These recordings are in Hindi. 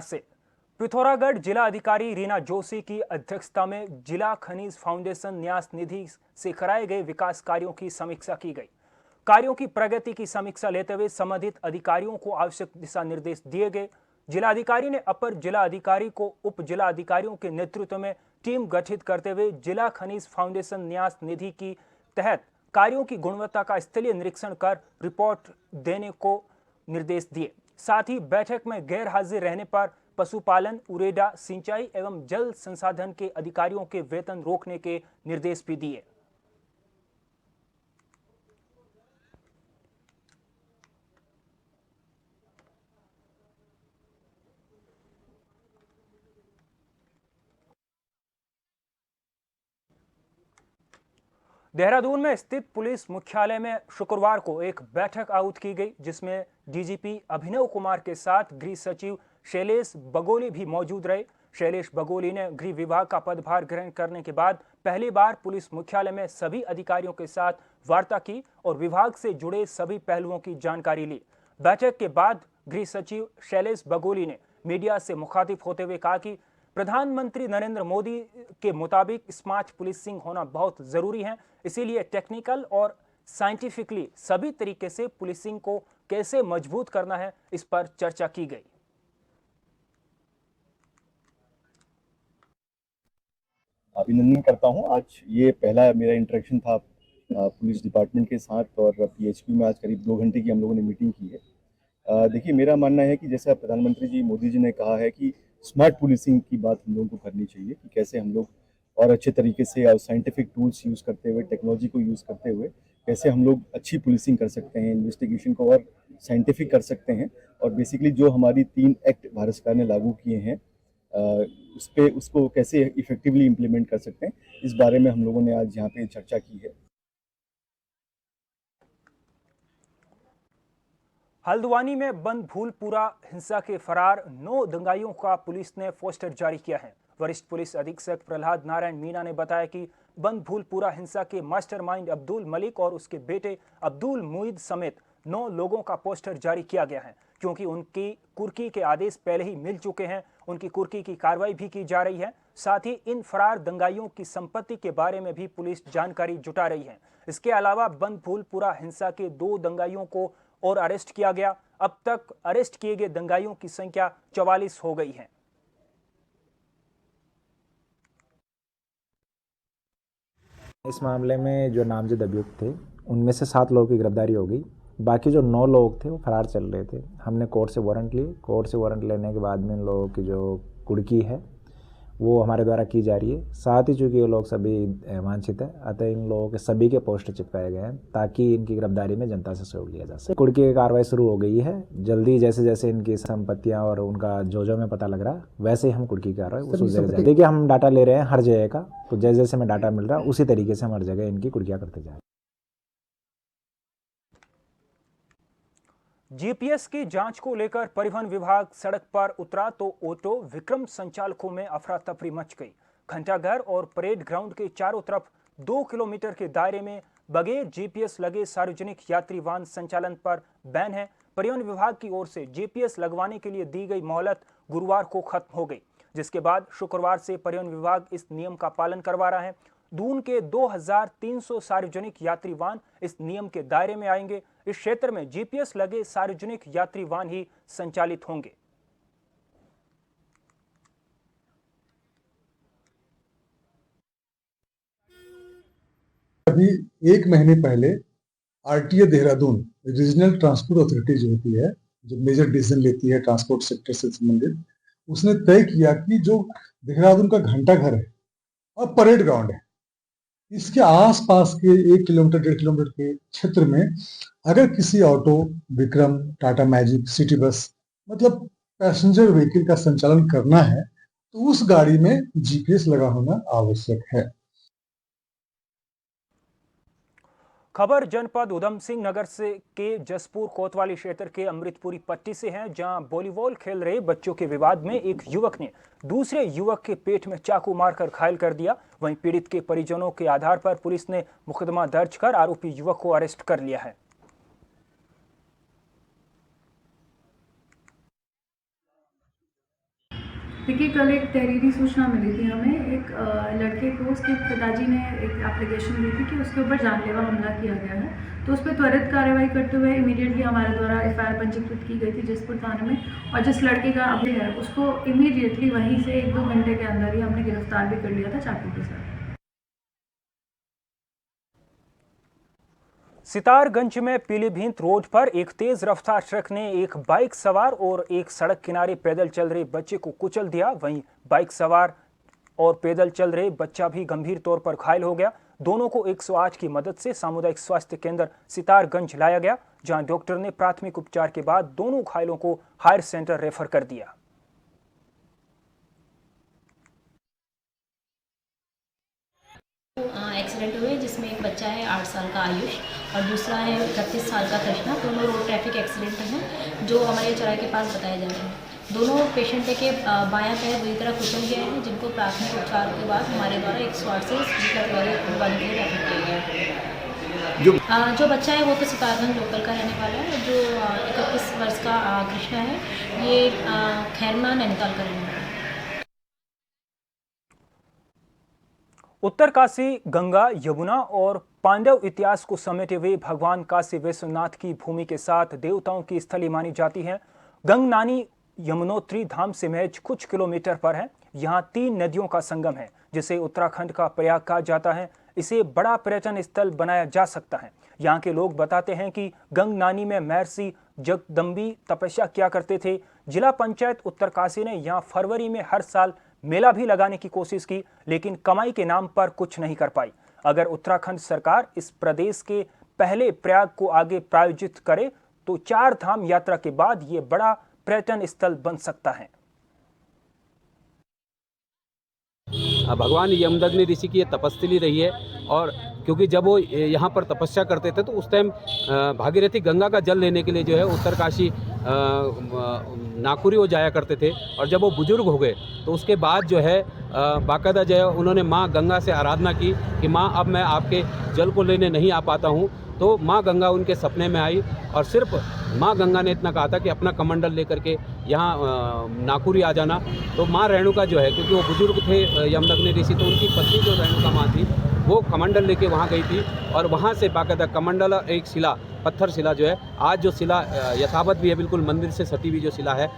से पिथौरागढ़ जिला अधिकारी रीना जोशी की अध्यक्षता में जिला खनिज फाउंडेशन न्यास निधि से कराए गए विकास कार्यों की समीक्षा की गई। कार्यों की प्रगति की समीक्षा लेते हुए संबंधित अधिकारियों को आवश्यक दिशा निर्देश दिए गए। जिलाधिकारी ने अपर जिला अधिकारी को उप जिला अधिकारियों के नेतृत्व में टीम गठित करते हुए जिला खनिज फाउंडेशन न्यास निधि की तहत कार्यों की गुणवत्ता का स्थलीय निरीक्षण कर रिपोर्ट देने को निर्देश दिए। साथ ही बैठक में गैर हाजिर रहने पर पशुपालन, उरेडा, सिंचाई एवं जल संसाधन के अधिकारियों के वेतन रोकने के निर्देश भी दिए। देहरादून में स्थित पुलिस मुख्यालय में शुक्रवार को एक बैठक आयोजित की गई, जिसमें डीजीपी अभिनव कुमार के साथ गृह सचिव शैलेश बगोली भी मौजूद रहे। शैलेश बगोली ने गृह विभाग का पदभार ग्रहण करने के बाद पहली बार पुलिस मुख्यालय में सभी अधिकारियों के साथ वार्ता की और विभाग से जुड़े सभी पहलुओं की जानकारी ली। बैठक के बाद गृह सचिव शैलेश बगोली ने मीडिया से मुखातिब होते हुए कहा कि प्रधानमंत्री नरेंद्र मोदी के मुताबिक स्मार्ट पुलिसिंग होना बहुत जरूरी है, इसीलिए टेक्निकल और साइंटिफिकली सभी तरीके से पुलिसिंग को कैसे मजबूत करना है, इस पर चर्चा की गई। अभिनंदन करता हूं। आज ये पहला मेरा इंटरेक्शन था पुलिस डिपार्टमेंट के साथ और पीएचक्यू में आज करीब 2 घंटे की हम लोगों ने मीटिंग की है। देखिए, मेरा मानना है कि जैसा प्रधानमंत्री जी मोदी जी ने कहा है कि स्मार्ट पुलिसिंग की बात हम लोगों को करनी चाहिए कि कैसे हम लोग और अच्छे तरीके से और साइंटिफिक टूल्स यूज़ करते हुए, टेक्नोलॉजी को यूज़ करते हुए कैसे हम लोग अच्छी पुलिसिंग कर सकते हैं, इन्वेस्टिगेशन को और साइंटिफिक कर सकते हैं। और बेसिकली जो हमारी 3 एक्ट भारत सरकार ने लागू किए हैं उस पे उसको कैसे इफेक्टिवली इम्प्लीमेंट कर सकते हैं, इस बारे में हम लोगों ने आज यहाँ पे चर्चा की है। हल्द्वानी में बंद भूलपुरा हिंसा के फरार 9 दंगाइयों का पुलिस ने पोस्टर जारी किया है। वरिष्ठ पुलिस अधीक्षक प्रहलाद नारायण मीणा ने बताया कि बंद भूलपुरा हिंसा के मास्टरमाइंड अब्दुल मलिक और उसके बेटे अब्दुल मुईद समेत 9 लोगों का पोस्टर जारी किया गया है, क्योंकि उनकी कुर्की के आदेश पहले ही मिल चुके हैं। उनकी कुर्की की कार्रवाई भी की जा रही है। साथ ही इन फरार दंगाइयों की संपत्ति के बारे में भी पुलिस जानकारी जुटा रही है। इसके अलावा बंद भूलपुरा हिंसा के 2 दंगाइयों को और अरेस्ट किया गया। अब तक अरेस्ट किए गए दंगाइयों की संख्या 44 हो गई है। इस मामले में जो नामजद अभियुक्त थे उनमें से 7 लोगों की गिरफ्तारी हो गई। बाकी जो 9 लोग थे वो फरार चल रहे थे। हमने कोर्ट से वारंट लिए। कोर्ट से वारंट लेने के बाद में इन लोगों की जो कुर्की है वो हमारे द्वारा की जा रही है। साथ ही चूँकि ये लोग सभी वांछित है, अतः इन लोगों के सभी के पोस्टर चिपकाए गए हैं ताकि इनकी गिरफ्तारी में जनता से सहयोग लिया जा सके। कुर्की की कार्रवाई शुरू हो गई है। जल्दी जैसे जैसे इनकी संपत्तियां और उनका जो में पता लग रहा है वैसे ही हम कुर्की की कार्रवाई उस जगह जाएंगे। देखिए, हम डाटा ले रहे हैं हर जगह का, तो जैसे जैसे हमें डाटा मिल रहा है उसी तरीके से हम हर जगह इनकी कुर्कियाँ करते जा रहे हैं। जीपीएस की जांच को लेकर परिवहन विभाग सड़क पर उतरा तो ऑटो विक्रम संचालकों में अफरा तफरी मच गई। घंटाघर और परेड ग्राउंड के चारों तरफ 2 किलोमीटर के दायरे में बगैर जीपीएस लगे सार्वजनिक यात्री वाहन संचालन पर बैन है। परिवहन विभाग की ओर से जीपीएस लगवाने के लिए दी गई मोहलत गुरुवार को खत्म हो गई, जिसके बाद शुक्रवार से परिवहन विभाग इस नियम का पालन करवा रहा है। दून के 2300 सार्वजनिक यात्री वाहन इस नियम के दायरे में आएंगे। इस क्षेत्र में जीपीएस लगे सार्वजनिक यात्री वाहन ही संचालित होंगे। अभी 1 महीने पहले RTA Dehradun regional transport authority जो होती है, जो मेजर डिसीजन लेती है ट्रांसपोर्ट सेक्टर से संबंधित, उसने तय किया कि जो देहरादून का घंटाघर है और परेड ग्राउंड है, इसके आसपास के 1 किलोमीटर 1.5 किलोमीटर के क्षेत्र में अगर किसी auto, Vikram, Tata magic, city bus मतलब पैसेंजर व्हीकल का संचालन करना है तो उस गाड़ी में जीपीएस लगा होना आवश्यक है। खबर जनपद उधम सिंह नगर से के जसपुर कोतवाली क्षेत्र के अमृतपुरी पट्टी से है, जहां वॉलीबॉल खेल रहे बच्चों के विवाद में एक युवक ने दूसरे युवक के पेट में चाकू मारकर घायल कर दिया। वहीं पीड़ित के परिजनों के आधार पर पुलिस ने मुकदमा दर्ज कर आरोपी युवक को अरेस्ट कर लिया है। देखिए, कल एक तहरीरी सूचना मिली थी हमें, एक लड़के को उसके पिताजी ने एक एप्लीकेशन दी थी कि उसके ऊपर जानलेवा हमला किया गया है। तो उस पर त्वरित कार्रवाई करते हुए इमीडिएटली हमारे द्वारा एफआईआर पंजीकृत की गई थी जसपुर थाने में, और जिस लड़के का अपडेट है उसको इमीडिएटली वहीं से 1-2 घंटे के अंदर ही हमने गिरफ्तार भी कर लिया था चाकू के साथ। सितारगंज में पीलीभीत रोड पर एक तेज रफ्तार ट्रक ने एक बाइक सवार और एक सड़क किनारे पैदल चल रहे बच्चे को कुचल दिया। वहीं बाइक सवार और पैदल चल रहे बच्चा भी गंभीर तौर पर घायल हो गया। दोनों को 108 की मदद से सामुदायिक स्वास्थ्य केंद्र सितारगंज लाया गया, जहां डॉक्टर ने प्राथमिक उपचार के बाद दोनों घायलों को हायर सेंटर रेफर कर दिया। एक्सीडेंट हुए जिसमें एक बच्चा है 8 साल का आयुष और दूसरा है 31 साल का कृष्णा। दोनों रोड ट्रैफिक एक्सीडेंट हैं जो हमारे चौराहे के पास बताए जा रहे हैं। दोनों पेशेंट के बायां पैर बुरी तरह कुचल गए हैं, जिनको प्राथमिक उपचार के बाद हमारे द्वारा 108 से रेफर किया गया है। जो बच्चा है वो तो सितारगंज लोकल का रहने वाला है, जो 31 वर्ष का कृष्णा है ये खैरमा नैनीताल का रहने वाला है। उत्तरकाशी गंगा, यमुना और पांडव इतिहास को समेटे हुए भगवान काशी विश्वनाथ की भूमि के साथ देवताओं की स्थली मानी जाती है। गंगनानी यमुनोत्री धाम से महज कुछ किलोमीटर पर है। यहाँ 3 नदियों का संगम है, जिसे उत्तराखंड का प्रयाग कहा जाता है। इसे बड़ा पर्यटन स्थल बनाया जा सकता है। यहाँ के लोग बताते हैं कि गंगनानी में महर्षि जगदम्बी तपस्या किया करते थे। जिला पंचायत उत्तरकाशी ने यहाँ फरवरी में हर साल मेला भी लगाने की कोशिश की, लेकिन कमाई के नाम पर कुछ नहीं कर पाई। अगर उत्तराखंड सरकार इस प्रदेश के पहले प्रयाग को आगे प्रायोजित करे तो 4 धाम यात्रा के बाद ये बड़ा पर्यटन स्थल बन सकता है। भगवान यमदग्नि ऋषि की ये तपस्या रही है, और क्योंकि जब वो यहाँ पर तपस्या करते थे तो उस टाइम भागीरथी गंगा का जल लेने के लिए जो है उत्तरकाशी नाकुरी वो जाया करते थे। और जब वो बुजुर्ग हो गए तो उसके बाद जो है बाकायदा जो है उन्होंने माँ गंगा से आराधना की कि माँ अब मैं आपके जल को लेने नहीं आ पाता हूँ। तो माँ गंगा उनके सपने में आई और सिर्फ माँ गंगा ने इतना कहा था कि अपना कमंडल लेकर के यहाँ नाकुरी आ जाना। तो माँ रेणुका जो है, क्योंकि वो बुजुर्ग थे यमदग्नि ऋषि, तो उनकी पत्नी जो रेणुका माँ थी वो कमंडल लेके वहाँ गई थी, और वहाँ से बाकायदा कमंडल एक शिला, पत्थर शिला जो है, आज जो शिला यथावत भी है, बिल्कुल मंदिर से सटी हुई जो शिला है।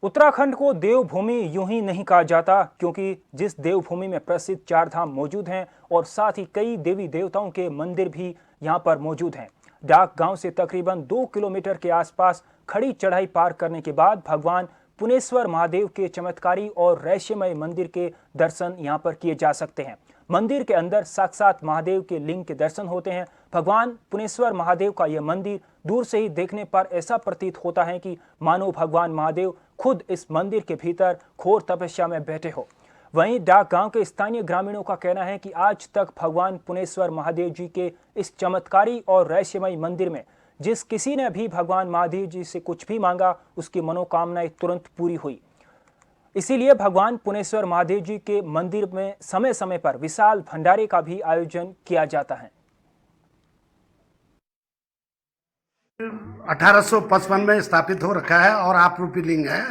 उत्तराखंड को देवभूमि यूं ही नहीं कहा जाता, क्योंकि जिस देवभूमि में प्रसिद्ध 4 धाम मौजूद हैं और साथ ही कई देवी देवताओं के मंदिर भी यहां पर मौजूद हैं। डाक गांव से तकरीबन 2 किलोमीटर के आसपास खड़ी चढ़ाई पार करने के बाद भगवान पुनेश्वर महादेव के चमत्कारी और रहस्यमय मंदिर के दर्शन यहां पर किए जा सकते हैं। मंदिर के अंदर साक्षात महादेव के लिंग के दर्शन होते हैं। भगवान पुनेश्वर महादेव का यह मंदिर दूर से ही देखने पर ऐसा प्रतीत होता है कि मानो भगवान महादेव खुद इस मंदिर के भीतर घोर तपस्या में बैठे हो। वहीं डाक गांव के स्थानीय ग्रामीणों का कहना है कि आज तक भगवान पुनेश्वर महादेव जी के इस चमत्कारी और रहस्यमय मंदिर में जिस किसी ने भी भगवान महादेव जी से कुछ भी मांगा, उसकी मनोकामनाएं तुरंत पूरी हुई। इसीलिए भगवान पुनेश्वर महादेव जी के मंदिर में समय समय पर विशाल भंडारे का भी आयोजन किया जाता है। 1855 में स्थापित हो रखा है और आप रूपी लिंग है,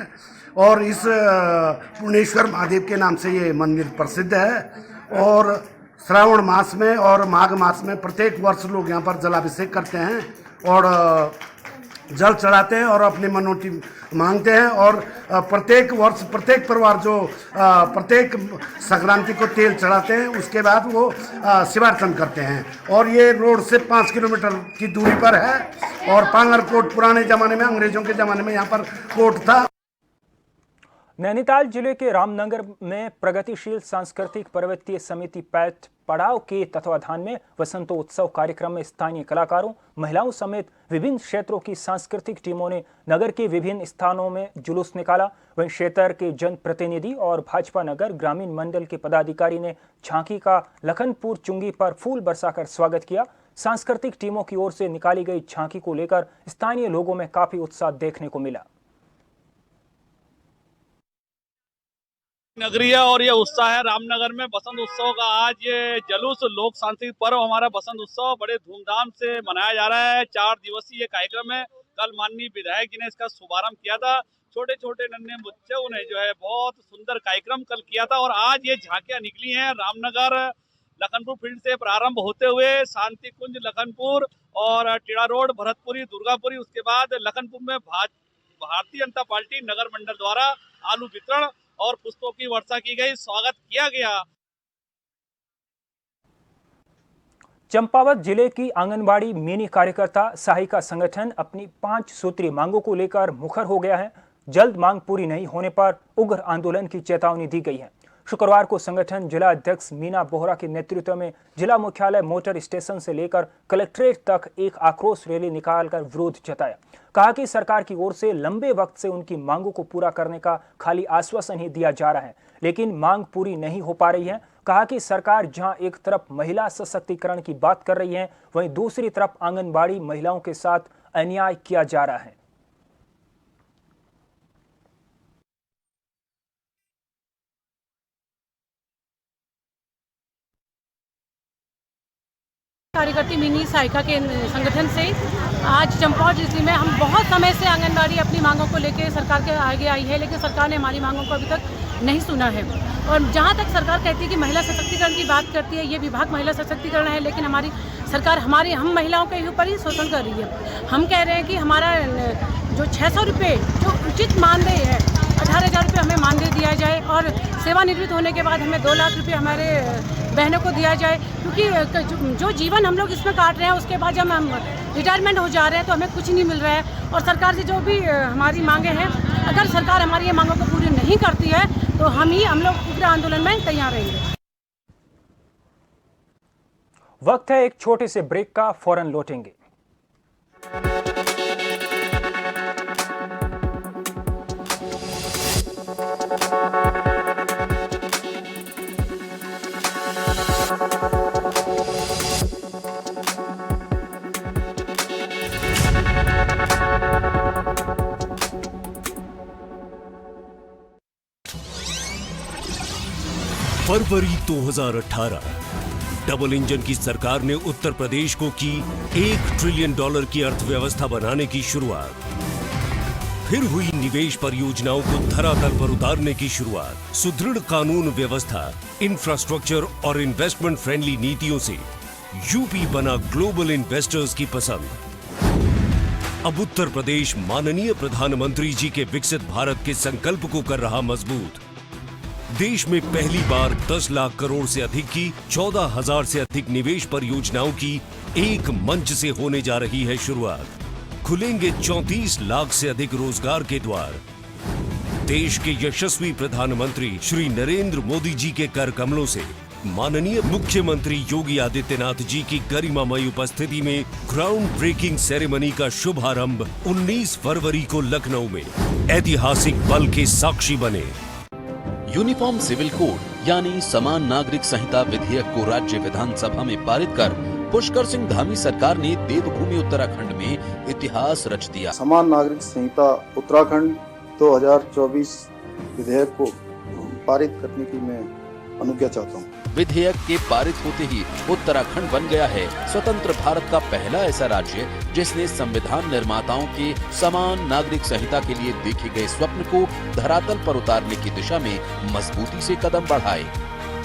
और इस पुनेश्वर महादेव के नाम से ये मंदिर प्रसिद्ध है। और श्रावण मास में और माघ मास में प्रत्येक वर्ष लोग यहाँ पर जलाभिषेक करते हैं और जल चढ़ाते हैं और अपनी मनोती मांगते हैं। और प्रत्येक वर्ष प्रत्येक परिवार जो प्रत्येक संक्रांति को तेल चढ़ाते हैं, उसके बाद वो शिवार्चन करते हैं। और ये रोड से 5 किलोमीटर की दूरी पर है। और पांगर कोट पुराने ज़माने में, अंग्रेजों के ज़माने में यहाँ पर कोट था। नैनीताल जिले के रामनगर में प्रगतिशील सांस्कृतिक पर्वतीय समिति पैठ पड़ाव के तत्वाधान में वसंतोत्सव कार्यक्रम में स्थानीय कलाकारों, महिलाओं समेत विभिन्न क्षेत्रों की सांस्कृतिक टीमों ने नगर के विभिन्न स्थानों में जुलूस निकाला। वहीं क्षेत्र के जनप्रतिनिधि और भाजपा नगर ग्रामीण मंडल के पदाधिकारी ने झांकी का लखनपुर चुंगी पर फूल बरसाकर स्वागत किया। सांस्कृतिक टीमों की ओर से निकाली गई झांकी को लेकर स्थानीय लोगों में काफी उत्साह देखने को मिला। नगरीय और ये उत्साह है रामनगर में बसंत उत्सव का। आज ये जुलूस लोक सांस्कृतिक पर्व हमारा बसंत उत्सव बड़े धूमधाम से मनाया जा रहा है। 4 दिवसीय कार्यक्रम है। कल माननीय विधायक जी ने इसका शुभारंभ किया था छोटे छोटे नन्हे बच्चों ने जो है बहुत सुंदर कार्यक्रम कल किया था। और आज ये झांकियां निकली हैं रामनगर लखनपुर फील्ड से प्रारंभ होते हुए शांति कुंज लखनपुर और टिड़ा रोड भरतपुरी दुर्गापुरी, उसके बाद लखनपुर में भारतीय जनता पार्टी नगर मंडल द्वारा आलू वितरण और पुष्पों की वर्षा की गई, स्वागत किया गया। चंपावत जिले की आंगनबाड़ी मिनी कार्यकर्ता सहायिका संगठन अपनी 5 सूत्रीय मांगों को लेकर मुखर हो गया है। जल्द मांग पूरी नहीं होने पर उग्र आंदोलन की चेतावनी दी गई है। शुक्रवार को संगठन जिला अध्यक्ष मीना बोहरा के नेतृत्व में जिला मुख्यालय मोटर स्टेशन से लेकर कलेक्ट्रेट तक एक आक्रोश रैली निकालकर विरोध जताया। कहा कि सरकार की ओर से लंबे वक्त से उनकी मांगों को पूरा करने का खाली आश्वासन ही दिया जा रहा है, लेकिन मांग पूरी नहीं हो पा रही है। कहा कि सरकार जहां एक तरफ महिला सशक्तिकरण की बात कर रही है, वहीं दूसरी तरफ आंगनबाड़ी महिलाओं के साथ अन्याय किया जा रहा है। कार्यकर्ता मिनी सहायिका के संगठन से आज चंपावत जिले में हम बहुत समय से आंगनबाड़ी अपनी मांगों को लेकर सरकार के आगे आई है, लेकिन सरकार ने हमारी मांगों को अभी तक नहीं सुना है। और जहां तक सरकार कहती है कि महिला सशक्तिकरण की बात करती है, ये विभाग महिला सशक्तिकरण है, लेकिन हमारी सरकार हम महिलाओं के ऊपर ही शोषण कर रही है। हम कह रहे हैं कि हमारा जो 600 रुपये जो उचित मानदेय है, 18,000 रुपये हमें मानदेय दिया जाए और सेवानिवृत्त होने के बाद हमें 2 लाख रुपये हमारे बहनों को दिया जाए, क्योंकि जो जीवन हम लोग इसमें काट रहे हैं उसके बाद जब हम रिटायरमेंट हो जा रहे हैं तो हमें कुछ नहीं मिल रहा है। और सरकार से जो भी हमारी मांगे हैं, अगर सरकार हमारी ये मांगों को पूरी नहीं करती है तो हम लोग उग्र आंदोलन में तैयार रहेंगे। वक्त है एक छोटे से ब्रेक का, फौरन लौटेंगे। फरवरी 2018, डबल इंजन की सरकार ने उत्तर प्रदेश को की $1 ट्रिलियन की अर्थव्यवस्था बनाने की शुरुआत। फिर हुई निवेश परियोजनाओं को धरातल पर उतारने की शुरुआत। सुदृढ़ कानून व्यवस्था, इंफ्रास्ट्रक्चर और इन्वेस्टमेंट फ्रेंडली नीतियों से यूपी बना ग्लोबल इन्वेस्टर्स की पसंद। अब उत्तर प्रदेश माननीय प्रधानमंत्री जी के विकसित भारत के संकल्प को कर रहा मजबूत। देश में पहली बार 10 लाख करोड़ से अधिक की 14,000 से अधिक निवेश परियोजनाओं की एक मंच से होने जा रही है शुरुआत। खुलेंगे 34 लाख से अधिक रोजगार के द्वार। देश के यशस्वी प्रधानमंत्री श्री नरेंद्र मोदी जी के कर कमलों से माननीय मुख्यमंत्री योगी आदित्यनाथ जी की गरिमामयी उपस्थिति में ग्राउंड ब्रेकिंग सेरेमनी का शुभारंभ 19 फरवरी को लखनऊ में ऐतिहासिक पल के साक्षी बने। यूनिफॉर्म सिविल कोड यानी समान नागरिक संहिता विधेयक को राज्य विधानसभा में पारित कर पुष्कर सिंह धामी सरकार ने देवभूमि उत्तराखंड में इतिहास रच दिया। समान नागरिक संहिता उत्तराखंड 2024 विधेयक को पारित करने की मैं अनुज्ञा चाहता हूँ। विधेयक के पारित होते ही उत्तराखंड बन गया है स्वतंत्र भारत का पहला ऐसा राज्य जिसने संविधान निर्माताओं के समान नागरिक संहिता के लिए देखे गए स्वप्न को धरातल पर उतारने की दिशा में मजबूती से कदम बढ़ाए।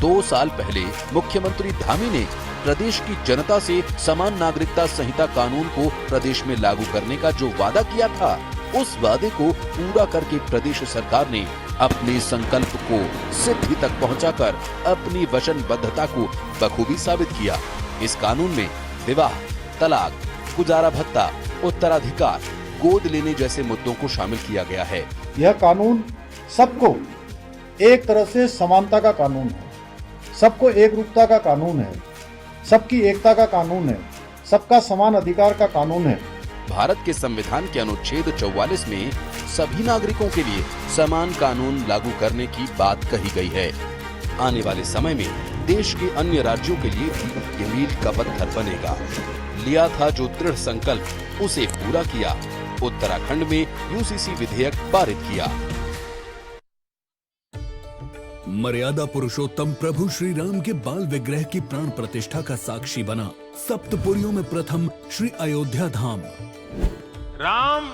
2 साल पहले मुख्यमंत्री धामी ने प्रदेश की जनता से समान नागरिकता संहिता कानून को प्रदेश में लागू करने का जो वादा किया था, उस वादे को पूरा करके प्रदेश सरकार ने अपने संकल्प को सिद्धि तक पहुंचाकर अपनी वचनबद्धता को बखूबी साबित किया। इस कानून में विवाह, तलाक, गुजारा भत्ता, उत्तराधिकार, गोद लेने जैसे मुद्दों को शामिल किया गया है। यह कानून सबको एक तरह से समानता का कानून है, सबको एक रूपता का कानून है, सबकी एकता का कानून है, सबका समान अधिकार का कानून है। भारत के संविधान के अनुच्छेद 44 में सभी नागरिकों के लिए समान कानून लागू करने की बात कही गई है। आने वाले समय में देश के अन्य राज्यों के लिए भी ये मील का पत्थर बनेगा। लिया था जो दृढ़ संकल्प, उसे पूरा किया। उत्तराखंड में यूसीसी विधेयक पारित किया। मर्यादा पुरुषोत्तम प्रभु श्री राम के बाल विग्रह की प्राण प्रतिष्ठा का साक्षी बना सप्तपुरियों में प्रथम श्री अयोध्या धाम। राम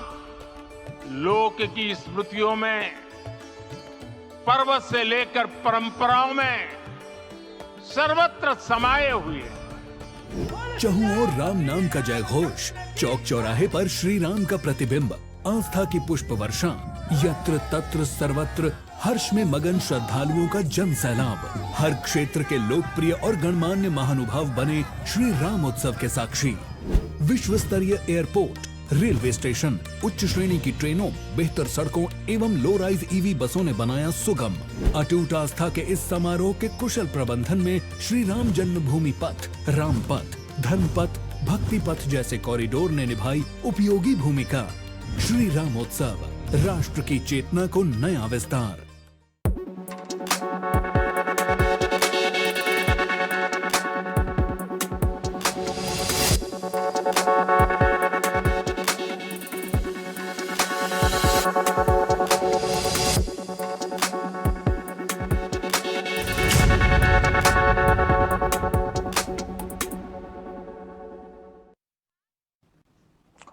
लोक की स्मृतियों में, पर्व से लेकर परंपराओं में सर्वत्र समाये हुए। चहुं ओर राम नाम का जय घोष, चौक चौराहे पर श्री राम का प्रतिबिंब, आस्था की पुष्प वर्षा, यत्र तत्र सर्वत्र हर्ष में मगन श्रद्धालुओं का जन सैलाब। हर क्षेत्र के लोकप्रिय और गणमान्य महानुभाव बने श्री राम उत्सव के साक्षी। विश्व स्तरीय एयरपोर्ट, रेलवे स्टेशन, उच्च श्रेणी की ट्रेनों, बेहतर सड़कों एवं लो राइज ईवी बसों ने बनाया सुगम। अटूट आस्था के इस समारोह के कुशल प्रबंधन में श्री राम जन्मभूमि पथ, राम पथ, धर्म पथ, भक्ति पथ जैसे कॉरिडोर ने निभाई उपयोगी भूमिका। श्री राम उत्सव, राष्ट्र की चेतना को नया विस्तार।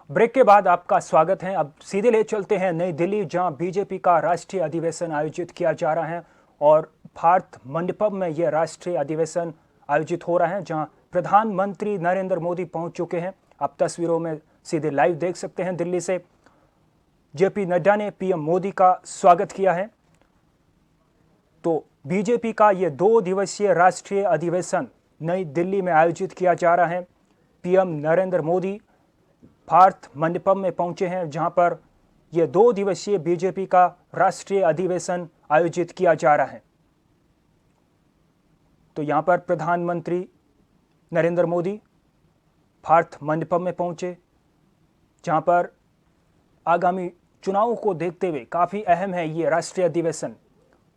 ब्रेक के बाद आपका स्वागत है। अब सीधे ले चलते हैं नई दिल्ली, जहां बीजेपी का राष्ट्रीय अधिवेशन आयोजित किया जा रहा है और भारत मंडपम में यह राष्ट्रीय अधिवेशन आयोजित हो रहा है, जहां प्रधानमंत्री नरेंद्र मोदी पहुंच चुके हैं। आप तस्वीरों में सीधे लाइव देख सकते हैं। दिल्ली से जेपी नड्डा ने पीएम मोदी का स्वागत किया है। तो बीजेपी का यह 2 दिवसीय राष्ट्रीय अधिवेशन नई दिल्ली में आयोजित किया जा रहा है। पीएम नरेंद्र मोदी भारत मंडपम में पहुंचे हैं, जहां पर यह 2 दिवसीय बीजेपी का राष्ट्रीय अधिवेशन आयोजित किया जा रहा है। तो यहां पर प्रधानमंत्री नरेंद्र मोदी भारत मंडपम में पहुंचे, जहां पर आगामी चुनावों को देखते हुए काफ़ी अहम है ये राष्ट्रीय अधिवेशन।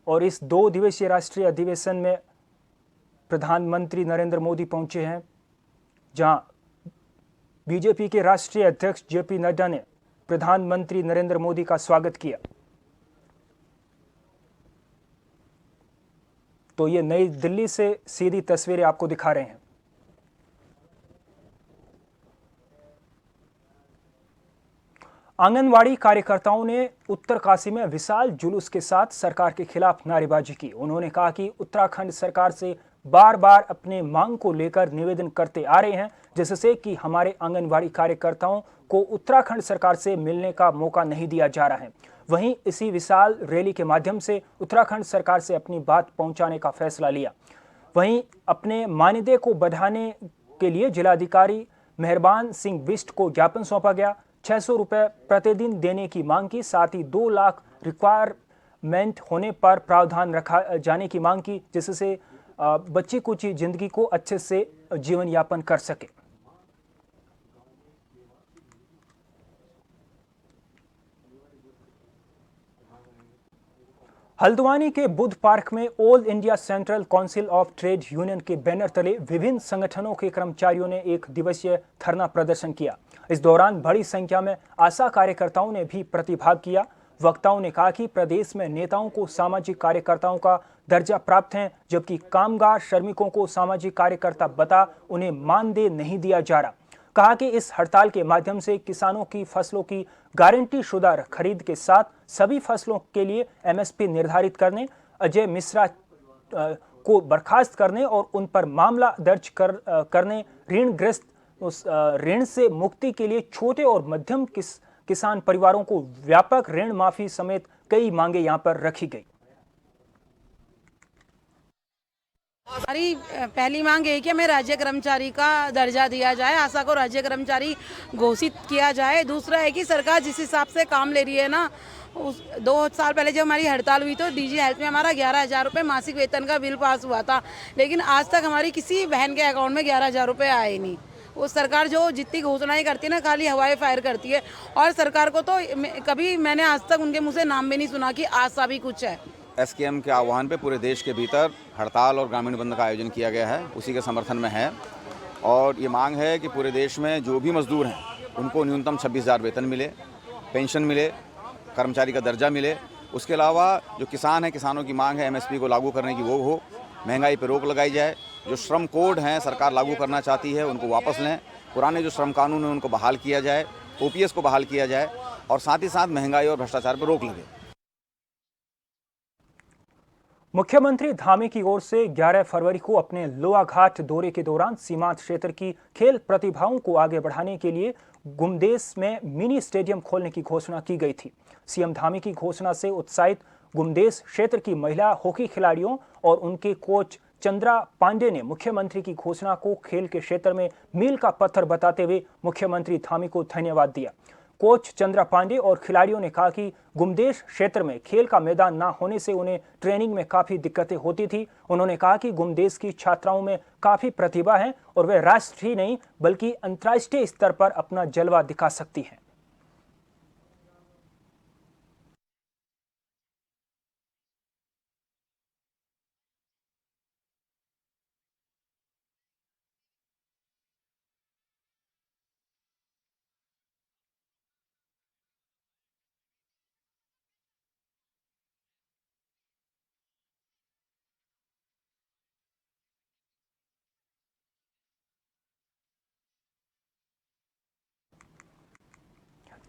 और इस 2 दिवसीय राष्ट्रीय अधिवेशन में प्रधानमंत्री नरेंद्र मोदी पहुंचे हैं, जहां बीजेपी के राष्ट्रीय अध्यक्ष जेपी नड्डा ने प्रधानमंत्री नरेंद्र मोदी का स्वागत किया। तो ये नई दिल्ली से सीधी तस्वीरें आपको दिखा रहे हैं। आंगनवाड़ी कार्यकर्ताओं ने उत्तरकाशी में विशाल जुलूस के साथ सरकार के खिलाफ नारेबाजी की। उन्होंने कहा कि उत्तराखंड सरकार से बार बार अपने मांग को लेकर निवेदन करते आ रहे हैं, जिससे कि हमारे आंगनवाड़ी कार्यकर्ताओं को उत्तराखंड सरकार से मिलने का मौका नहीं दिया जा रहा है। वहीं इसी विशाल रैली के माध्यम से उत्तराखंड सरकार से अपनी बात पहुंचाने का फैसला लिया। वहीं अपने मानदेय को बढ़ाने के लिए जिलाधिकारी मेहरबान सिंह बिष्ट को ज्ञापन सौंपा गया। 600 रुपये प्रतिदिन देने की मांग की, साथ ही 2 लाख रिक्वायरमेंट होने पर प्रावधान रखा जाने की मांग की, जिससे बच्ची कुछ जिंदगी को अच्छे से जीवन यापन कर सके। हल्द्वानी के बुद्ध पार्क में all India central council of trade union के बैनर तले विभिन्न संगठनों के कर्मचारियों ने 1 दिवसीय धरना प्रदर्शन किया। इस दौरान बड़ी संख्या में आशा कार्यकर्ताओं ने भी प्रतिभाग किया। वक्ताओं ने कहा कि प्रदेश में नेताओं को सामाजिक कार्यकर्ताओं का दर्जा प्राप्त है, जबकि कामगार श्रमिकों को सामाजिक कार्यकर्ता बता उन्हें मानदेय नहीं दिया जा रहा। कहा कि इस हड़ताल के माध्यम से किसानों की फसलों की गारंटी शुदा खरीद के साथ सभी फसलों के लिए एमएसपी निर्धारित करने, अजय मिश्रा को बर्खास्त करने और उन पर मामला दर्ज करने, ऋणग्रस्त ऋण से मुक्ति के लिए छोटे और मध्यम किसान परिवारों को व्यापक ऋण माफी समेत कई मांगे यहां पर रखी गई। हमारी पहली मांग है कि हमें राज्य कर्मचारी का दर्जा दिया जाए, आशा को राज्य कर्मचारी घोषित किया जाए। दूसरा है कि सरकार जिस हिसाब से काम ले रही है ना, 2 साल पहले जब हमारी हड़ताल हुई तो डीजी हेल्थ में हमारा 11,000 रुपये मासिक वेतन का बिल पास हुआ था, लेकिन आज तक हमारी किसी बहन के अकाउंट में 11,000 रुपये आए नहीं। वो सरकार जो जितनी घोषणाएं करती है ना, खाली हवाएं फायर करती है। और सरकार को तो कभी मैंने आज तक उनके मुंह से नाम भी नहीं सुना कि आशा भी कुछ है। एसकेएम के आह्वान पे पूरे देश के भीतर हड़ताल और ग्रामीण बंद का आयोजन किया गया है, उसी के समर्थन में है। और ये मांग है कि पूरे देश में जो भी मजदूर हैं उनको न्यूनतम 26,000 वेतन मिले, पेंशन मिले, कर्मचारी का दर्जा मिले। उसके अलावा जो किसान हैं, किसानों की मांग है एमएसपी को लागू करने की, वो हो, महंगाई पर रोक लगाई जाए। जो श्रम कोड हैं सरकार लागू करना चाहती है उनको वापस लें, पुराने जो श्रम कानून हैं उनको बहाल किया जाए, ओपीएस को बहाल किया जाए और साथ ही साथ महंगाई और भ्रष्टाचार पर रोक लगे। मुख्यमंत्री धामी की ओर से 11 फरवरी को अपने लोहाघाट दौरे के दौरान सीमांत क्षेत्र की खेल प्रतिभाओं को आगे बढ़ाने के लिए गुमदेस में मिनी स्टेडियम खोलने की घोषणा की गई थी। सीएम धामी की घोषणा से उत्साहित गुमदेस क्षेत्र की महिला हॉकी खिलाड़ियों और उनके कोच चंद्रा पांडे ने मुख्यमंत्री की घोषणा को खेल के क्षेत्र में मील का पत्थर बताते हुए मुख्यमंत्री धामी को धन्यवाद दिया। कोच चंद्रा पांडे और खिलाड़ियों ने कहा कि गुमदेश क्षेत्र में खेल का मैदान न होने से उन्हें ट्रेनिंग में काफी दिक्कतें होती थी। उन्होंने कहा कि गुमदेश की छात्राओं में काफी प्रतिभा है और वे राष्ट्रीय ही नहीं बल्कि अंतर्राष्ट्रीय स्तर पर अपना जलवा दिखा सकती हैं।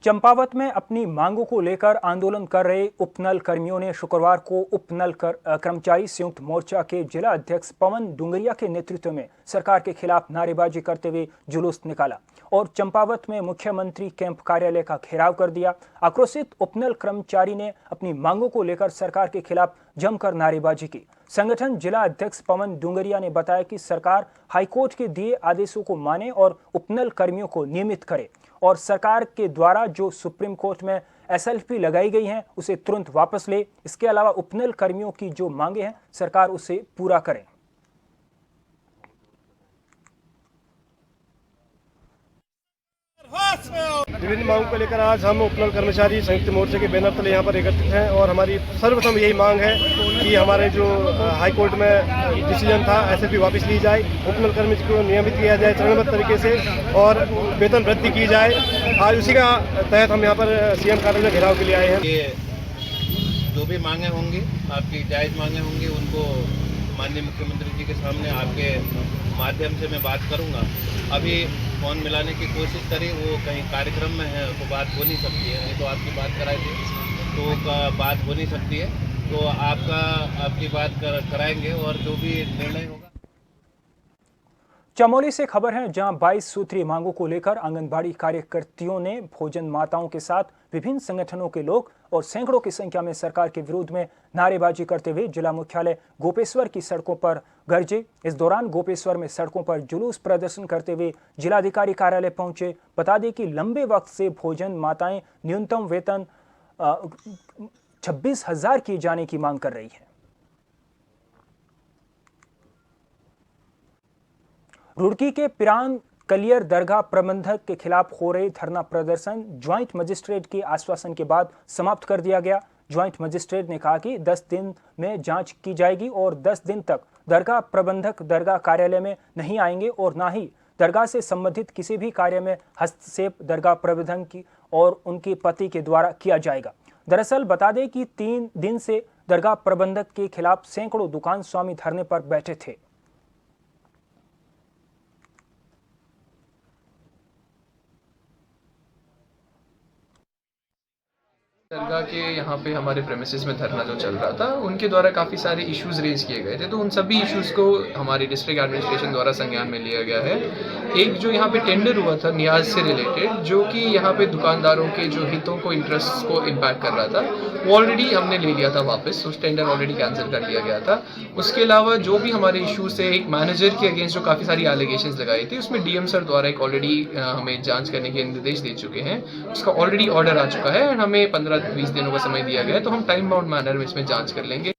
चंपावत में अपनी मांगों को लेकर आंदोलन कर रहे उपनल कर्मियों ने शुक्रवार को उपनल कर्मचारी संयुक्त मोर्चा के जिला अध्यक्ष पवन डुंगरिया के नेतृत्व में सरकार के खिलाफ नारेबाजी करते हुए जुलूस निकाला और चंपावत में मुख्यमंत्री कैंप कार्यालय का घेराव कर दिया। आक्रोशित उपनल कर्मचारी ने अपनी मांगों को लेकर सरकार के खिलाफ जमकर नारेबाजी की। संगठन जिला अध्यक्ष पवन डुंगरिया ने बताया कि सरकार हाईकोर्ट के दिए आदेशों को माने और उपनल कर्मियों को नियमित करे और सरकार के द्वारा जो सुप्रीम कोर्ट में एसएलपी लगाई गई हैं उसे तुरंत वापस ले। इसके अलावा उपनल कर्मियों की जो मांगे हैं सरकार उसे पूरा करे। विभिन्न मांगों को लेकर आज हम उपनल कर्मचारी संयुक्त मोर्चे के बैनर तले यहाँ पर एकत्रित हैं और हमारी सर्वप्रथम यही मांग है कि हमारे जो हाईकोर्ट में डिसीजन था एसएलपी वापस ली जाए, उपनल कर्मी को नियमित किया जाए चरणबद्ध तरीके से और वेतन वृद्धि की जाए। आज उसी का तहत हम यहाँ पर सीएम कार्यालय घेराव के लिए आए हैं। ये जो भी मांगे होंगी आपकी जायज़ मांगे होंगी उनको माननीय मुख्यमंत्री जी के सामने आपके माध्यम से मैं बात करूंगा। अभी फोन मिलाने की कोशिश करी, वो कहीं कार्यक्रम में है तो बात हो नहीं सकती है, नहीं तो आपकी बात कराई थी तो बात हो नहीं सकती है, तो आपकी बात कराएंगे और जो भी निर्णय होगा। चमोली से खबर है जहां 22 सूत्रीय मांगों को लेकर आंगनबाड़ी कार्यकर्तियों ने भोजन माताओं के साथ विभिन्न संगठनों के लोग और सैकड़ों की संख्या में सरकार के विरोध में नारेबाजी करते हुए जिला मुख्यालय गोपेश्वर की सड़कों पर गरजे। इस दौरान गोपेश्वर में सड़कों पर जुलूस प्रदर्शन करते हुए जिलाधिकारी कार्यालय पहुंचे। बता दें कि लंबे वक्त से भोजन माताएं न्यूनतम वेतन 26,000 किए जाने की मांग कर रही है। रुड़की के पिरान कलियर दरगाह प्रबंधक के खिलाफ हो रहे धरना प्रदर्शन ज्वाइंट मजिस्ट्रेट के आश्वासन के बाद समाप्त कर दिया गया। ज्वाइंट मजिस्ट्रेट ने कहा कि 10 दिन में जांच की जाएगी और 10 दिन तक दरगाह प्रबंधक दरगाह कार्यालय में नहीं आएंगे और ना ही दरगाह से संबंधित किसी भी कार्य में हस्तक्षेप दरगाह प्रबंधक की और उनके पति के द्वारा किया जाएगा। दरअसल बता दें कि 3 दिन से दरगाह प्रबंधक के खिलाफ सैकड़ों दुकान स्वामी धरने पर बैठे थे। दरगाह के यहाँ पे हमारे प्रेमिसेस में धरना जो चल रहा था उनके द्वारा काफ़ी सारे इश्यूज़ रेज किए गए थे, तो उन सभी इश्यूज़ को हमारी डिस्ट्रिक्ट एडमिनिस्ट्रेशन द्वारा संज्ञान में लिया गया है। एक जो यहाँ पे टेंडर हुआ था नियाज से रिलेटेड, जो कि यहाँ पे दुकानदारों के जो हितों को इंटरेस्ट को इम्पैक्ट कर रहा था, वो ऑलरेडी हमने ले लिया था वापस, उस टेंडर ऑलरेडी कैंसिल कर दिया गया था। उसके अलावा जो भी हमारे इशूज़ थे, एक मैनेजर के अगेंस्ट जो काफ़ी सारी एलिगेशंस लगाई थी, उसमें डीएम सर द्वारा एक ऑलरेडी हमें जाँच करने के निर्देश दे चुके हैं, उसका ऑलरेडी ऑर्डर आ चुका है एंड हमें 15-20 दिनों का समय दिया गया है, तो हम टाइम बाउंड मैनर में इसमें जांच कर लेंगे।